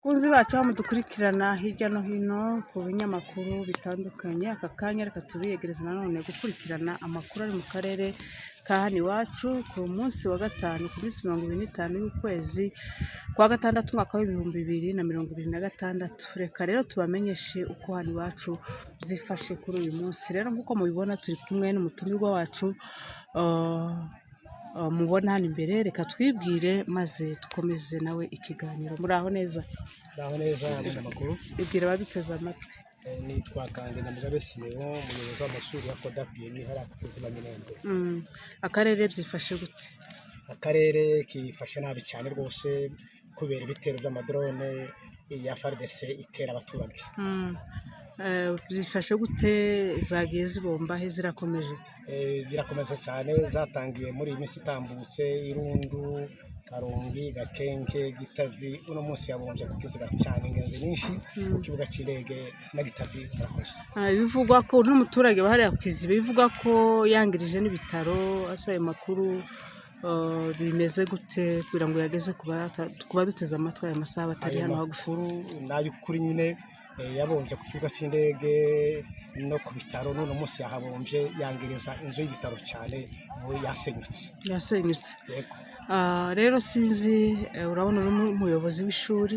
Bakunzi bacu mudukurikirana hirya no hino ku binyamakuru bitandukanye, aka kanya reka tubiyegereza nanone gukurikirana amakuru ari mu karere ka hano iwacu ku munsi wa gatanu ku minsi 25 y'ukwezi kwa gatandatu umwaka w'2026. Reka rero tubamenyeshe uko hano iwacu zifashe kuri uyu munsi. Rero nk'uko mubibona turi kumwe n'umutumirwa wacu mubona hano imbere, reka twibwire maze dukomeze nawe ikiganiro. Muraho neza? Muraho neza abanyamakuru. Ibwira ababiteze amatwi. Nitwa Kandenda Mugabe Simeon, umuyobozi w'amashuri ya Kodapien hariya ku Kuziba Minembwe. Akarere byifashe gute? Akarere kifashe nabi cyane rwose kubera ibitero by'amadrone ya FARDC itera abaturage. Byifashe gute? Zagiye zibomba he? Zirakomeje? Birakomeza cyane, zatangiye muri iyi minsi itambutse Irundu, Karongi, Gakenke, Gitavi. Uno munsi yabombye kukiziga cyane ingenzi nyinshi ku kibuga cy'indege na Gitavi barakoze. Bivugwa ko n'umuturage bahariya kukiziba bivuga ko yangirije n'ibitaro. Asaye makuru bimeze gute kugira ngo yageze kuba duteze amatwi aya masaha batari hano hagufuru? Nayo kuri nyine yabombye ku kibuga cy'indege no ku bitaro. None munsi yahabombye yangiriza inzu y'ibitaro cyane, yasenyutse. Yego. Rero sinzi, urabona uri umuyobozi w'ishuri,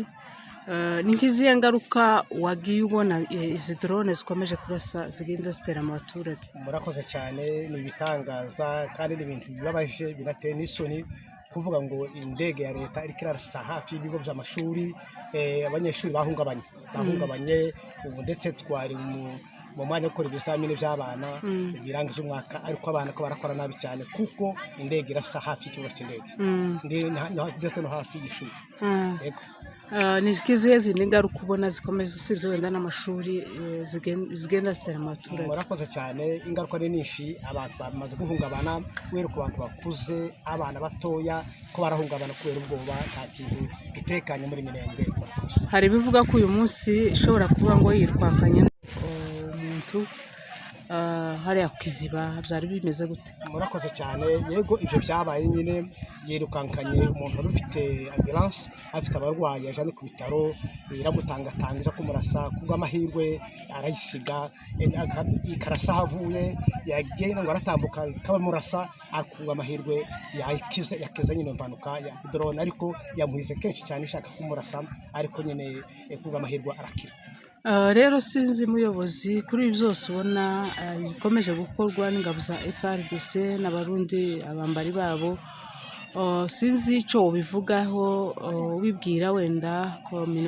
ni nk'izihe ngaruka wagiye ubona izi drone zikomeje kurasa zigenda zitera mu baturage? Murakoze cyane, ni ibitangaza kandi ni ibintu bibabaje binateye n'isoni kuvuga ngo indege ya leta iriko irarasa hafi y'ibigo by'amashuri. Abanyeshuri bahungabanye ubu ndetse twari mu mwanya wo gukora ibizamini by'abana birangiza umwaka, ariko abana ko barakora nabi cyane kuko indege irasa hafi y'ikibuga cy'indege ndetse no hafi y'ishuri. Yego. Ni izihe zindi ngaruka ubona zikomeza usibye wenda n'amashuri zigenda zitera mu baturage? Murakoze cyane, ingaruka ni nyinshi. Abantu bamaze guhungabana kubera ku bantu bakuze, abana batoya ko barahungabana kubera ubwoba, nta kintu gitekanye muri Minembwe. Hari bivuga ko uyu munsi ishobora kuba ngo yirwakanye umuntu hariya kukiziba. Byari bimeze gute? Murakoze cyane. Yego, ibyo byabaye nyine, yirukankanye umuntu wari ufite ambulance afite abarwayi ajanye ku bitaro, iramutangatangiza kumurasa. Kubw'amahirwe arayisiga, ikarasa havuye, yagenda ngo aratambuka kabamurasa, akubwa amahirwe yakeza nyine impanuka ya drone, ariko yamuhize kenshi cyane ishaka kumurasa, ariko nyine kubw'amahirwe arakira. Rero sinzi muyobozi, kuri ibi byose ubona bikomeje gukorwa n'ingabo za FARDC n'abarundi abambari babo, sinzi icyo ubivugaho, ubibwira wenda